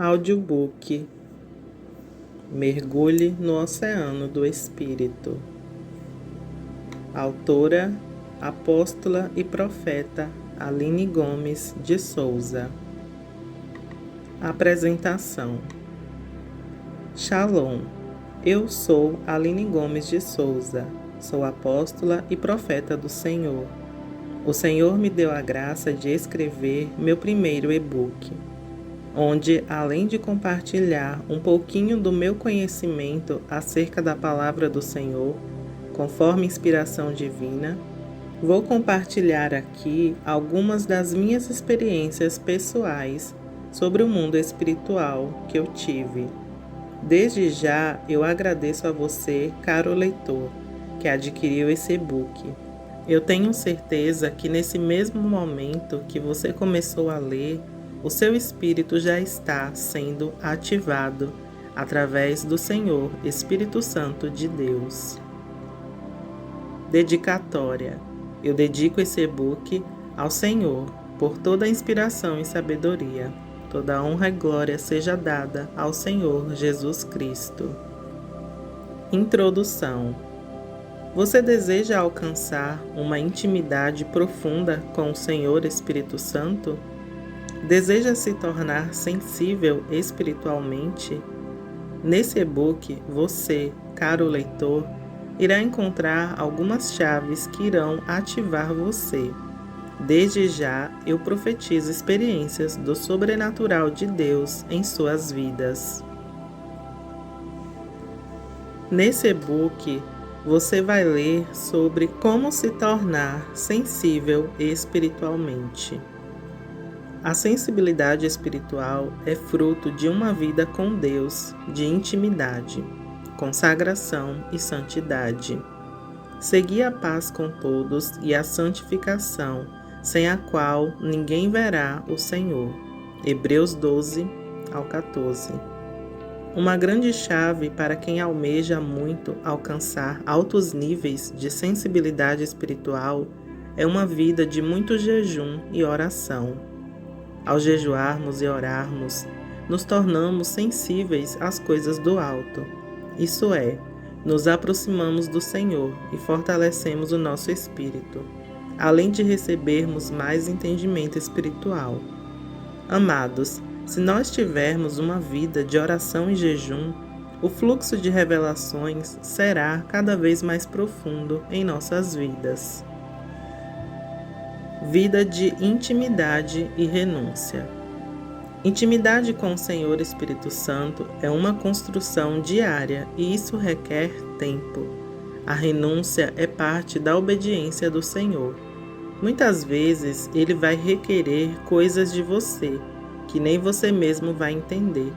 Audiobook. Mergulhe no Oceano do Espírito. Autora, apóstola e profeta Aline Gomes de Souza. Apresentação. Shalom. Eu sou Aline Gomes de Souza. Sou apóstola e profeta do Senhor. O Senhor me deu a graça de escrever meu primeiro e-book, onde, além de compartilhar um pouquinho do meu conhecimento acerca da palavra do Senhor, conforme inspiração divina, vou compartilhar aqui algumas das minhas experiências pessoais sobre o mundo espiritual que eu tive. Desde já, eu agradeço a você, caro leitor, que adquiriu esse e-book. Eu tenho certeza que nesse mesmo momento que você começou a ler, o seu espírito já está sendo ativado através do Senhor Espírito Santo de Deus. Dedicatória. Eu dedico esse e-book ao Senhor por toda a inspiração e sabedoria. Toda a honra e glória seja dada ao Senhor Jesus Cristo. Introdução. Você deseja alcançar uma intimidade profunda com o Senhor Espírito Santo? Deseja se tornar sensível espiritualmente? Nesse e-book, você, caro leitor, irá encontrar algumas chaves que irão ativar você. Desde já, eu profetizo experiências do sobrenatural de Deus em suas vidas. Nesse e-book, você vai ler sobre como se tornar sensível espiritualmente. A sensibilidade espiritual é fruto de uma vida com Deus, de intimidade, consagração e santidade. Segui a paz com todos e a santificação, sem a qual ninguém verá o Senhor. Hebreus 12 ao 14. Uma grande chave para quem almeja muito alcançar altos níveis de sensibilidade espiritual é uma vida de muito jejum e oração. Ao jejuarmos e orarmos, nos tornamos sensíveis às coisas do alto. Isso é, nos aproximamos do Senhor e fortalecemos o nosso espírito, além de recebermos mais entendimento espiritual. Amados, se nós tivermos uma vida de oração e jejum, o fluxo de revelações será cada vez mais profundo em nossas vidas. Vida de intimidade e renúncia. Intimidade com o Senhor Espírito Santo é uma construção diária e isso requer tempo. A renúncia é parte da obediência do Senhor. Muitas vezes Ele vai requerer coisas de você que nem você mesmo vai entender.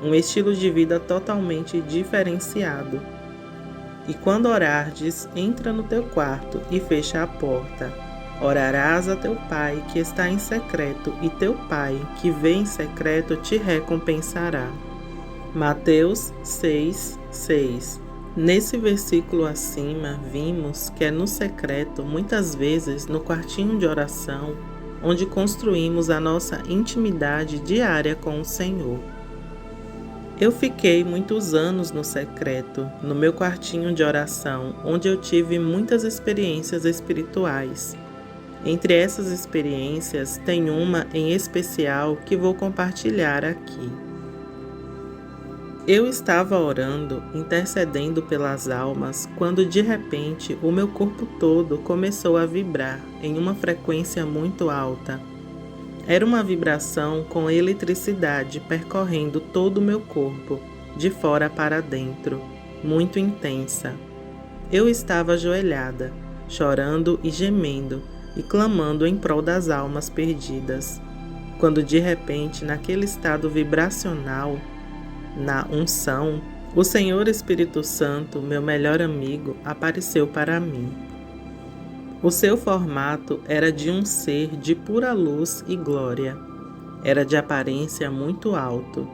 Um estilo de vida totalmente diferenciado. E quando orardes, entra no teu quarto e fecha a porta. Orarás a teu Pai que está em secreto, e teu Pai que vê em secreto te recompensará. Mateus 6:6. Nesse versículo acima, vimos que é no secreto, muitas vezes no quartinho de oração, onde construímos a nossa intimidade diária com o Senhor. Eu fiquei muitos anos no secreto, no meu quartinho de oração, onde eu tive muitas experiências espirituais. Entre essas experiências, tem uma em especial que vou compartilhar aqui. Eu estava orando, intercedendo pelas almas, quando de repente o meu corpo todo começou a vibrar em uma frequência muito alta. Era uma vibração com eletricidade percorrendo todo o meu corpo, de fora para dentro, muito intensa. Eu estava ajoelhada, chorando e gemendo, e clamando em prol das almas perdidas, quando de repente, naquele estado vibracional, na unção, o Senhor Espírito Santo, meu melhor amigo, apareceu para mim. O seu formato era de um ser de pura luz e glória. Era de aparência muito alto.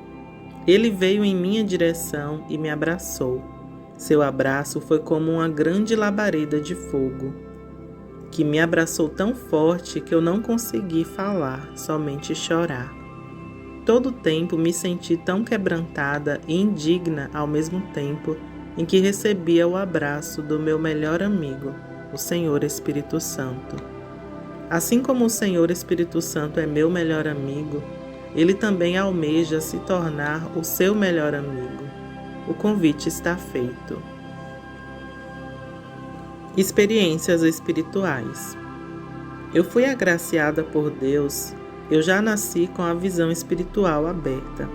Ele veio em minha direção e me abraçou. Seu abraço foi como uma grande labareda de fogo, que me abraçou tão forte que eu não consegui falar, somente chorar. Todo tempo me senti tão quebrantada e indigna ao mesmo tempo em que recebia o abraço do meu melhor amigo, o Senhor Espírito Santo. Assim como o Senhor Espírito Santo é meu melhor amigo, ele também almeja se tornar o seu melhor amigo. O convite está feito. Experiências espirituais. Eu fui agraciada por Deus. Eu já nasci com a visão espiritual aberta.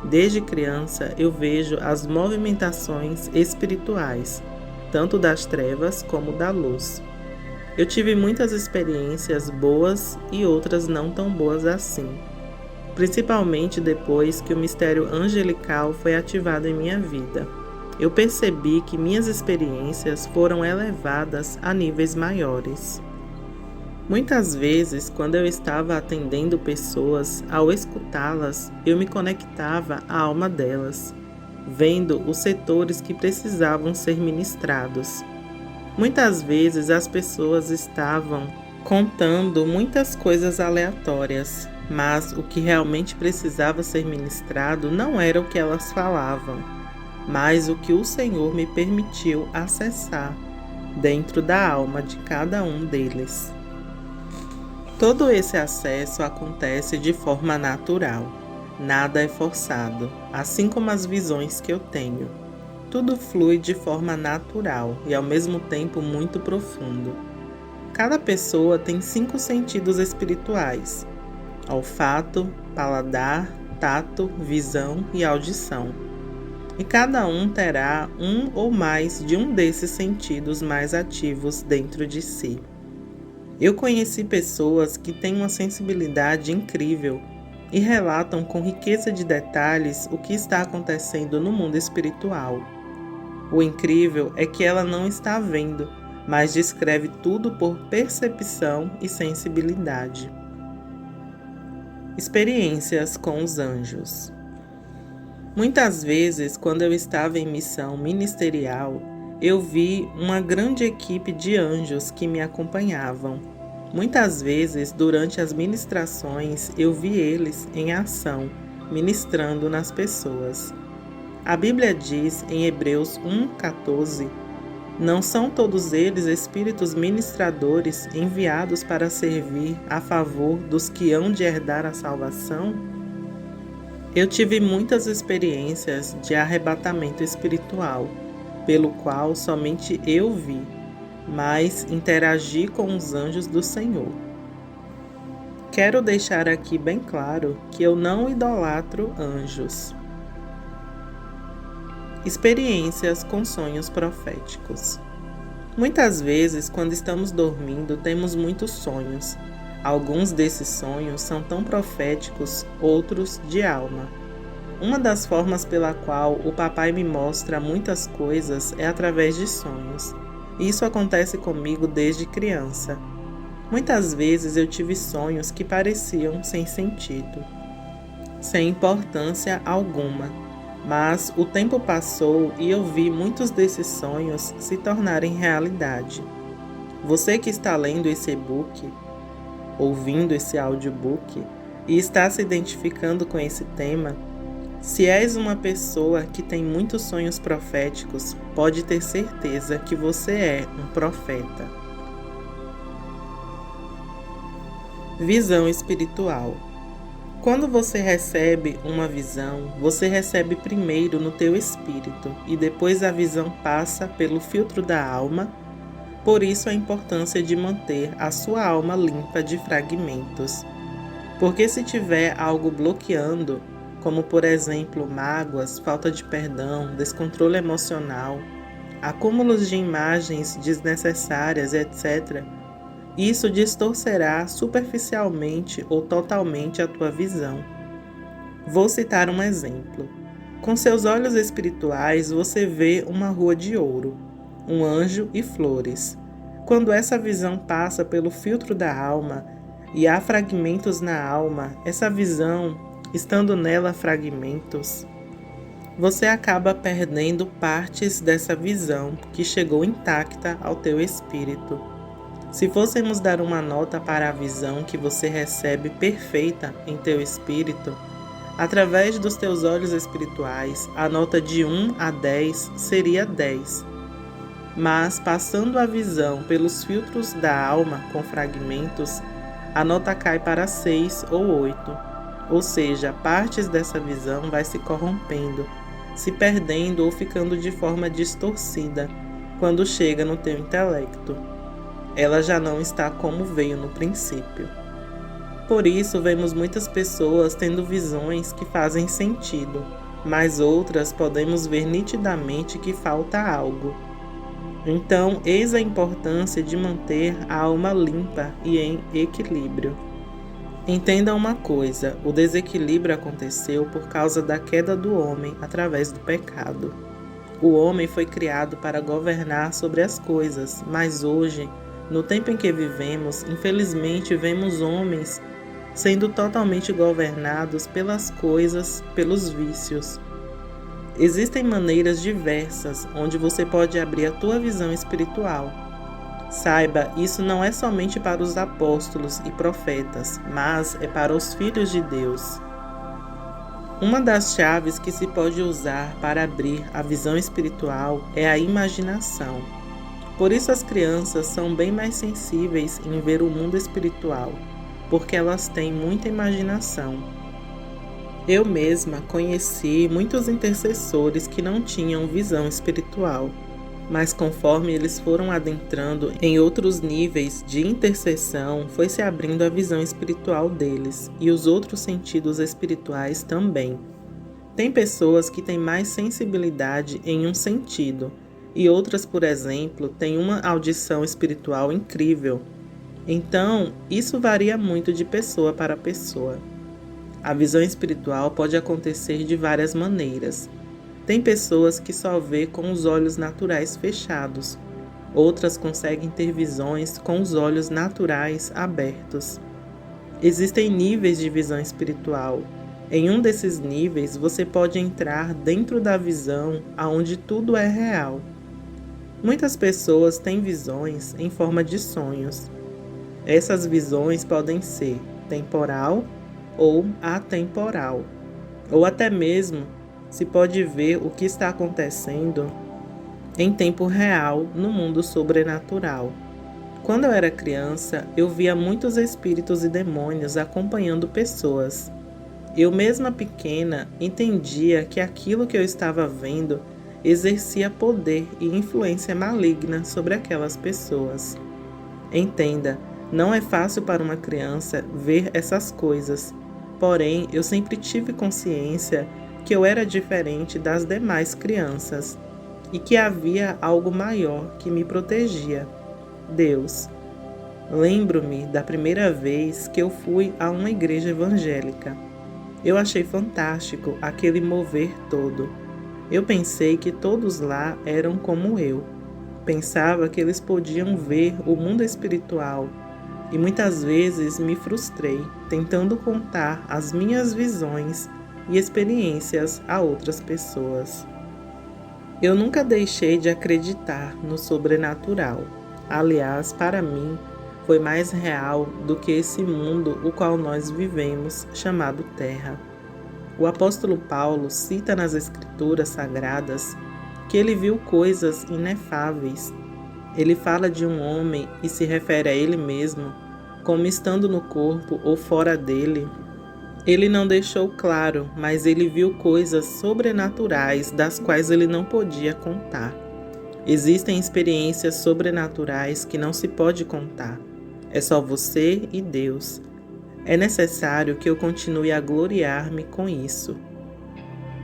Desde criança eu vejo as movimentações espirituais, tanto das trevas como da luz. Eu tive muitas experiências boas e outras não tão boas assim, principalmente depois que o mistério angelical foi ativado em minha vida. Eu percebi que minhas experiências foram elevadas a níveis maiores. Muitas vezes, quando eu estava atendendo pessoas, ao escutá-las, eu me conectava à alma delas, vendo os setores que precisavam ser ministrados. Muitas vezes as pessoas estavam contando muitas coisas aleatórias, mas o que realmente precisava ser ministrado não era o que elas falavam, mas o que o Senhor me permitiu acessar dentro da alma de cada um deles. Todo esse acesso acontece de forma natural, nada é forçado, assim como as visões que eu tenho. Tudo flui de forma natural e ao mesmo tempo muito profundo. Cada pessoa tem 5 sentidos espirituais: olfato, paladar, tato, visão e audição. E cada um terá um ou mais de um desses sentidos mais ativos dentro de si. Eu conheci pessoas que têm uma sensibilidade incrível e relatam com riqueza de detalhes o que está acontecendo no mundo espiritual. O incrível é que ela não está vendo, mas descreve tudo por percepção e sensibilidade. Experiências com os anjos. Muitas vezes, quando eu estava em missão ministerial, eu vi uma grande equipe de anjos que me acompanhavam. Muitas vezes, durante as ministrações, eu vi eles em ação, ministrando nas pessoas. A Bíblia diz em Hebreus 1,14: não são todos eles espíritos ministradores enviados para servir a favor dos que hão de herdar a salvação? Eu tive muitas experiências de arrebatamento espiritual, pelo qual somente eu vi, mas interagi com os anjos do Senhor. Quero deixar aqui bem claro que eu não idolatro anjos. Experiências com sonhos proféticos. Muitas vezes, quando estamos dormindo, temos muitos sonhos. Alguns desses sonhos são tão proféticos, outros de alma. Uma das formas pela qual o papai me mostra muitas coisas é através de sonhos. Isso acontece comigo desde criança. Muitas vezes eu tive sonhos que pareciam sem sentido, sem importância alguma, mas o tempo passou e eu vi muitos desses sonhos se tornarem realidade. Você que está lendo esse e-book, ouvindo esse audiobook e está se identificando com esse tema, se és uma pessoa que tem muitos sonhos proféticos, pode ter certeza que você é um profeta. Visão espiritual. Quando você recebe uma visão, você recebe primeiro no teu espírito e depois a visão passa pelo filtro da alma. Por isso a importância de manter a sua alma limpa de fragmentos. Porque se tiver algo bloqueando, como por exemplo mágoas, falta de perdão, descontrole emocional, acúmulos de imagens desnecessárias, etc., isso distorcerá superficialmente ou totalmente a tua visão. Vou citar um exemplo. Com seus olhos espirituais você vê uma rua de ouro, um anjo e flores. Quando essa visão passa pelo filtro da alma e há fragmentos na alma, essa visão, estando nela fragmentos, você acaba perdendo partes dessa visão que chegou intacta ao teu espírito. Se fôssemos dar uma nota para a visão que você recebe perfeita em teu espírito, Através dos teus olhos espirituais, a nota de 1 a 10 seria 10. Mas, passando a visão pelos filtros da alma com fragmentos, a nota cai para 6 ou 8. Ou seja, partes dessa visão vai se corrompendo, se perdendo ou ficando de forma distorcida quando chega no teu intelecto. Ela já não está como veio no princípio. Por isso, vemos muitas pessoas tendo visões que fazem sentido, mas outras podemos ver nitidamente que falta algo. Então, eis a importância de manter a alma limpa e em equilíbrio. Entenda uma coisa: o desequilíbrio aconteceu por causa da queda do homem através do pecado. O homem foi criado para governar sobre as coisas, mas hoje, no tempo em que vivemos, infelizmente vemos homens sendo totalmente governados pelas coisas, pelos vícios. Existem maneiras diversas onde você pode abrir a tua visão espiritual. Saiba, isso não é somente para os apóstolos e profetas, mas é para os filhos de Deus. Uma das chaves que se pode usar para abrir a visão espiritual é a imaginação. Por isso as crianças são bem mais sensíveis em ver o mundo espiritual, porque elas têm muita imaginação. Eu mesma conheci muitos intercessores que não tinham visão espiritual, mas conforme eles foram adentrando em outros níveis de intercessão, foi se abrindo a visão espiritual deles e os outros sentidos espirituais também. Tem pessoas que têm mais sensibilidade em um sentido, e outras, por exemplo, têm uma audição espiritual incrível. Então, isso varia muito de pessoa para pessoa. A visão espiritual pode acontecer de várias maneiras. Tem pessoas que só vê com os olhos naturais fechados. Outras conseguem ter visões com os olhos naturais abertos. Existem níveis de visão espiritual. Em um desses níveis, você pode entrar dentro da visão onde tudo é real. Muitas pessoas têm visões em forma de sonhos. Essas visões podem ser temporal ou atemporal, ou até mesmo se pode ver o que está acontecendo em tempo real no mundo sobrenatural. Quando eu era criança, eu via muitos espíritos e demônios acompanhando pessoas. Eu mesma pequena entendia que aquilo que eu estava vendo exercia poder e influência maligna sobre aquelas pessoas. Entenda, não é fácil para uma criança ver essas coisas. Porém, eu sempre tive consciência que eu era diferente das demais crianças e que havia algo maior que me protegia: Deus. Lembro-me da primeira vez que eu fui a uma igreja evangélica. Eu achei fantástico aquele mover todo. Eu pensei que todos lá eram como eu. Pensava que eles podiam ver o mundo espiritual. E muitas vezes me frustrei tentando contar as minhas visões e experiências a outras pessoas. Eu nunca deixei de acreditar no sobrenatural. Aliás, para mim, foi mais real do que esse mundo o qual nós vivemos, chamado Terra. O apóstolo Paulo cita nas Escrituras Sagradas que ele viu coisas inefáveis. Ele fala de um homem e se refere a ele mesmo como estando no corpo ou fora dele. Ele não deixou claro, mas ele viu coisas sobrenaturais das quais ele não podia contar. Existem experiências sobrenaturais que não se pode contar. É só você e Deus. É necessário que eu continue a gloriar-me com isso.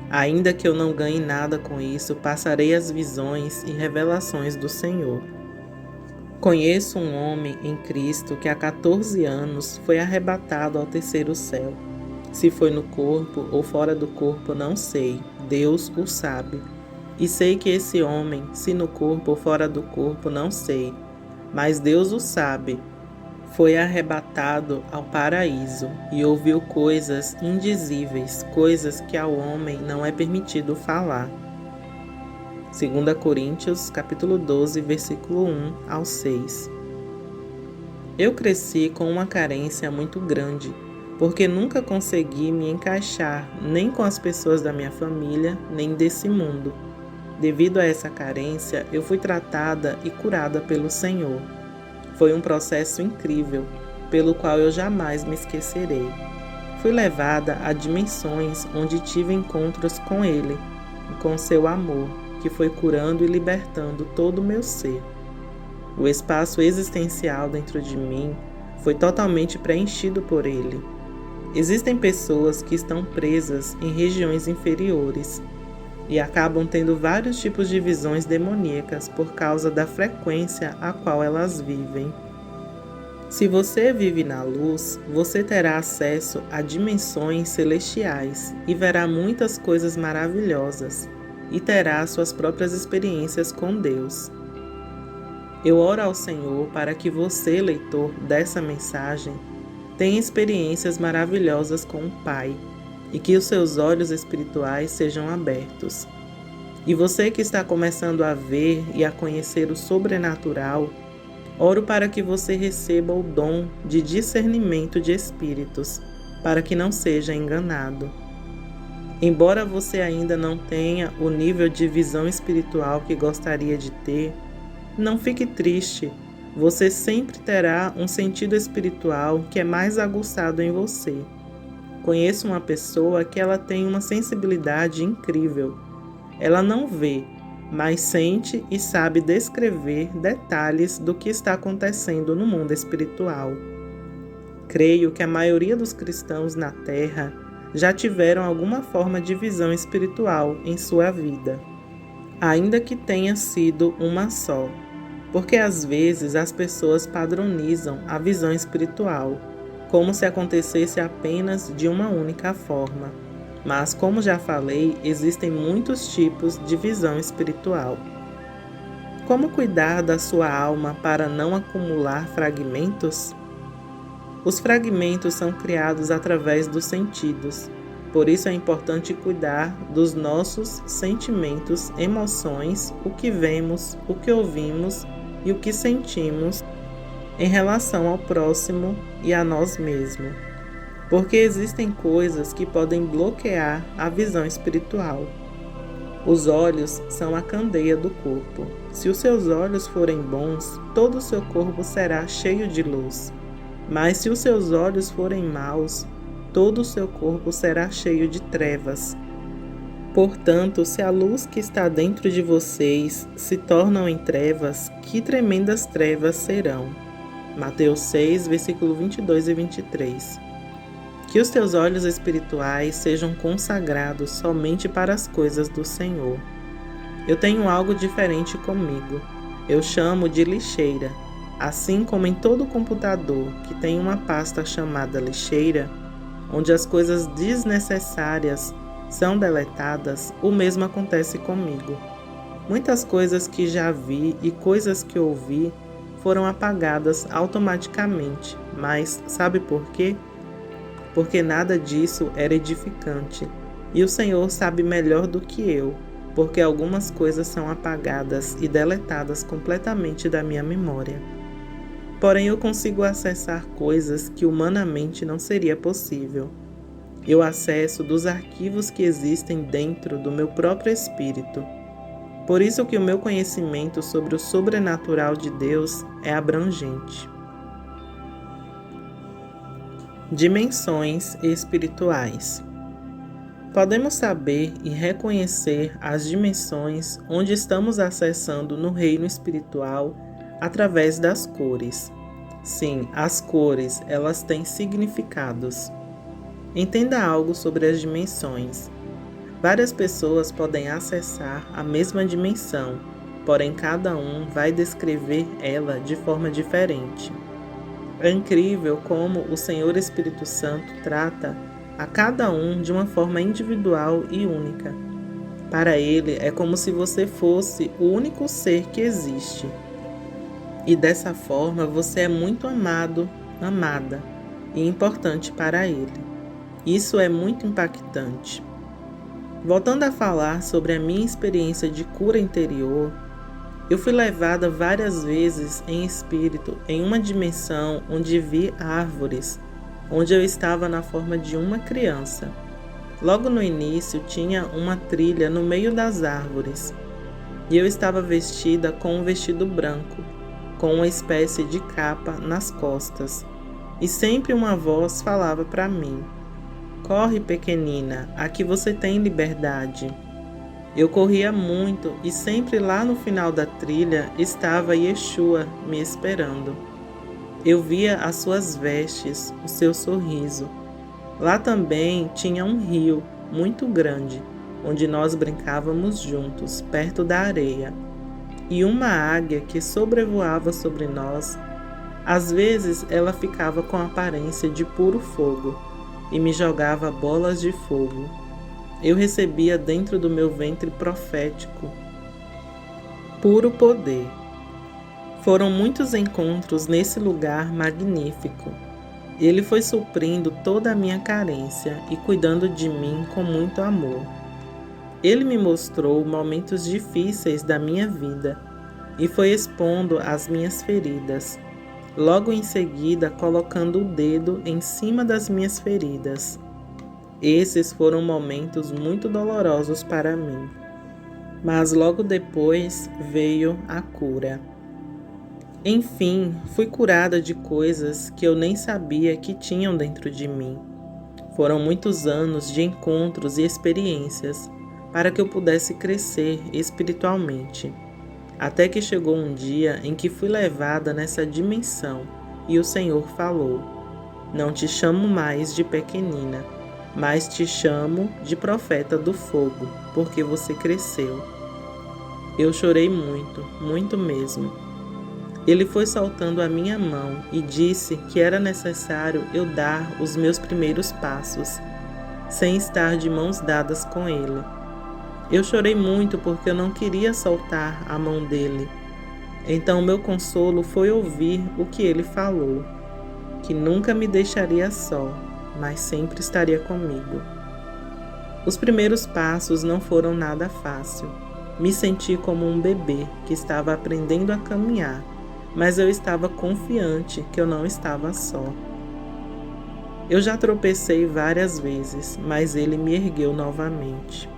Ainda que eu não ganhe nada com isso, passarei as visões e revelações do Senhor. Conheço um homem em Cristo que há 14 anos foi arrebatado ao terceiro céu. Se foi no corpo ou fora do corpo, não sei. Deus o sabe. E sei que esse homem, se no corpo ou fora do corpo, não sei. Mas Deus o sabe. Foi arrebatado ao paraíso e ouviu coisas indizíveis, coisas que ao homem não é permitido falar. 2 Coríntios, capítulo 12, versículo 1 ao 6. Eu cresci com uma carência muito grande, porque nunca consegui me encaixar nem com as pessoas da minha família, nem desse mundo. Devido a essa carência, eu fui tratada e curada pelo Senhor. Foi um processo incrível, pelo qual eu jamais me esquecerei. Fui levada a dimensões onde tive encontros com Ele e com seu amor, que foi curando e libertando todo o meu ser. O espaço existencial dentro de mim foi totalmente preenchido por Ele. Existem pessoas que estão presas em regiões inferiores e acabam tendo vários tipos de visões demoníacas por causa da frequência a qual elas vivem. Se você vive na luz, você terá acesso a dimensões celestiais e verá muitas coisas maravilhosas e terá suas próprias experiências com Deus. Eu oro ao Senhor para que você, leitor dessa mensagem, tenha experiências maravilhosas com o Pai e que os seus olhos espirituais sejam abertos. E você que está começando a ver e a conhecer o sobrenatural, oro para que você receba o dom de discernimento de espíritos, para que não seja enganado. Embora você ainda não tenha o nível de visão espiritual que gostaria de ter, não fique triste, você sempre terá um sentido espiritual que é mais aguçado em você. Conheço uma pessoa que ela tem uma sensibilidade incrível. Ela não vê, mas sente e sabe descrever detalhes do que está acontecendo no mundo espiritual. Creio que a maioria dos cristãos na Terra já tiveram alguma forma de visão espiritual em sua vida, ainda que tenha sido uma só, porque às vezes as pessoas padronizam a visão espiritual, como se acontecesse apenas de uma única forma. Mas, como já falei, existem muitos tipos de visão espiritual. Como cuidar da sua alma para não acumular fragmentos? Os fragmentos são criados através dos sentidos. Por isso é importante cuidar dos nossos sentimentos, emoções, o que vemos, o que ouvimos e o que sentimos em relação ao próximo e a nós mesmos. Porque existem coisas que podem bloquear a visão espiritual. Os olhos são a candeia do corpo. Se os seus olhos forem bons, todo o seu corpo será cheio de luz. Mas se os seus olhos forem maus, todo o seu corpo será cheio de trevas. Portanto, se a luz que está dentro de vocês se tornam em trevas, que tremendas trevas serão. Mateus 6, versículo 22 e 23. Que os teus olhos espirituais sejam consagrados somente para as coisas do Senhor. Eu tenho algo diferente comigo. Eu chamo de lixeira. Assim como em todo computador que tem uma pasta chamada lixeira, onde as coisas desnecessárias são deletadas, o mesmo acontece comigo. Muitas coisas que já vi e coisas que ouvi foram apagadas automaticamente, mas sabe por quê? Porque nada disso era edificante. E o Senhor sabe melhor do que eu, porque algumas coisas são apagadas e deletadas completamente da minha memória. Porém, eu consigo acessar coisas que humanamente não seria possível. Eu acesso dos arquivos que existem dentro do meu próprio espírito. Por isso que o meu conhecimento sobre o sobrenatural de Deus é abrangente. Dimensões espirituais. Podemos saber e reconhecer as dimensões onde estamos acessando no reino espiritual através das cores. Sim, as cores, elas têm significados. Entenda algo sobre as dimensões. Várias pessoas podem acessar a mesma dimensão, porém cada um vai descrever ela de forma diferente. É incrível como o Senhor Espírito Santo trata a cada um de uma forma individual e única. Para Ele é como se você fosse o único ser que existe. E dessa forma você é muito amado, amada e importante para Ele. Isso é muito impactante. Voltando a falar sobre a minha experiência de cura interior, eu fui levada várias vezes em espírito em uma dimensão onde vi árvores onde eu estava na forma de uma criança. Logo no início tinha uma trilha no meio das árvores, e eu estava vestida com um vestido branco, com uma espécie de capa nas costas, e sempre uma voz falava para mim: "Corre, pequenina, aqui você tem liberdade." Eu corria muito e sempre lá no final da trilha estava Yeshua me esperando. Eu via as suas vestes, o seu sorriso. Lá também tinha um rio muito grande, onde nós brincávamos juntos, perto da areia. E uma águia que sobrevoava sobre nós. Às vezes ela ficava com a aparência de puro fogo e me jogava bolas de fogo. Eu recebia dentro do meu ventre profético puro poder. Foram muitos encontros nesse lugar magnífico. Ele foi suprindo toda a minha carência e cuidando de mim com muito amor. Ele me mostrou momentos difíceis da minha vida e foi expondo as minhas feridas, logo em seguida colocando o dedo em cima das minhas feridas. Esses foram momentos muito dolorosos para mim, mas logo depois veio a cura. Enfim, fui curada de coisas que eu nem sabia que tinham dentro de mim. Foram muitos anos de encontros e experiências para que eu pudesse crescer espiritualmente, até que chegou um dia em que fui levada nessa dimensão e o Senhor falou: "Não te chamo mais de pequenina, mas te chamo de profeta do fogo, porque você cresceu." Eu chorei muito, muito mesmo. Ele foi soltando a minha mão e disse que era necessário eu dar os meus primeiros passos, sem estar de mãos dadas com ele. Eu chorei muito porque eu não queria soltar a mão dele. Então meu consolo foi ouvir o que ele falou, que nunca me deixaria só, mas sempre estaria comigo. Os primeiros passos não foram nada fácil. Me senti como um bebê que estava aprendendo a caminhar, mas eu estava confiante que eu não estava só. Eu já tropecei várias vezes, mas ele me ergueu novamente.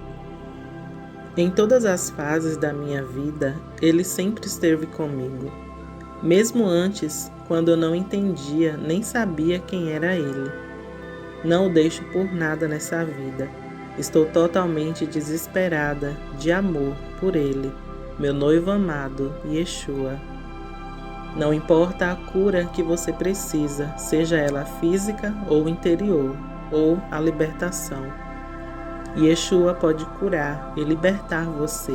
Em todas as fases da minha vida, ele sempre esteve comigo. Mesmo antes, quando eu não entendia nem sabia quem era ele. Não o deixo por nada nessa vida. Estou totalmente desesperada de amor por ele, meu noivo amado, Yeshua. Não importa a cura que você precisa, seja ela física ou interior, ou a libertação. Yeshua pode curar e libertar você.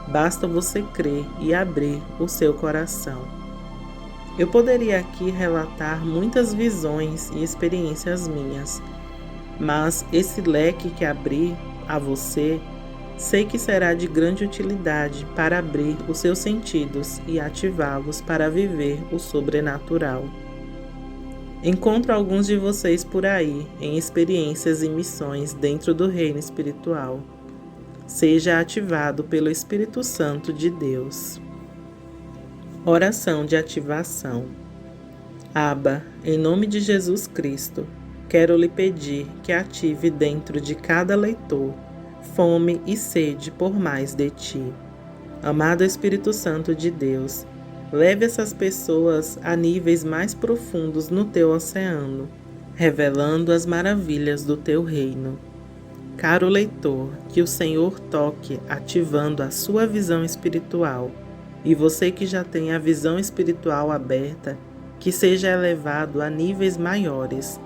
Basta você crer e abrir o seu coração. Eu poderia aqui relatar muitas visões e experiências minhas, mas esse leque que abri a você, sei que será de grande utilidade para abrir os seus sentidos e ativá-los para viver o sobrenatural. Encontro alguns de vocês por aí em experiências e missões dentro do reino espiritual. Seja ativado pelo Espírito Santo de Deus. Oração de ativação. Abba, em nome de Jesus Cristo, quero lhe pedir que ative dentro de cada leitor fome e sede por mais de ti. Amado Espírito Santo de Deus, leve essas pessoas a níveis mais profundos no teu oceano, revelando as maravilhas do teu reino. Caro leitor, que o Senhor toque ativando a sua visão espiritual, e você que já tem a visão espiritual aberta, que seja elevado a níveis maiores.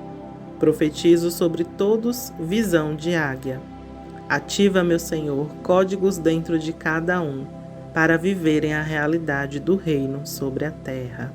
Profetizo sobre todos visão de águia. Ativa, meu Senhor, códigos dentro de cada um, para viverem a realidade do reino sobre a terra.